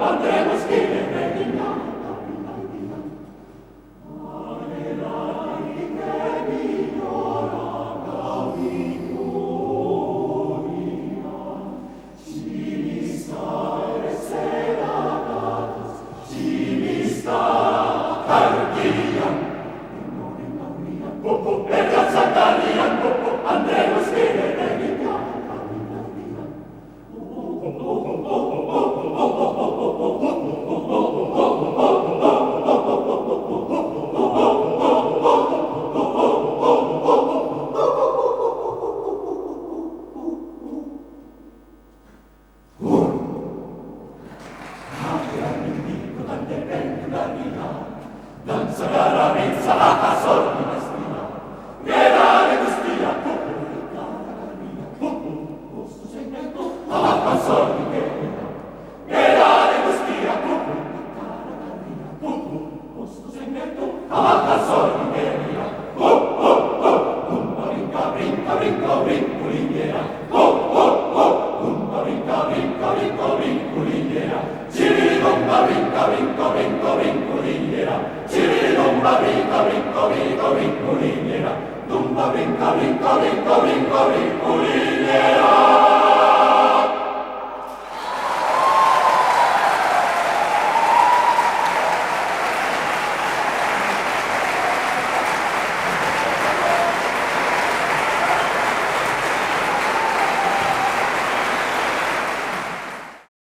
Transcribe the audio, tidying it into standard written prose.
andremos che danza gara mezza a soldi destina nera regustia posto segreto a soldi nera regustia posto segreto a soldi brinca brinca brinca brincoliniera brinca brinca brinca brincoliniera cirilomba brinca brinca brinca brincoliniera cirilomba brinca brinca brinca brincoliniera dumba brinca brinca brinca brinca brincoliniera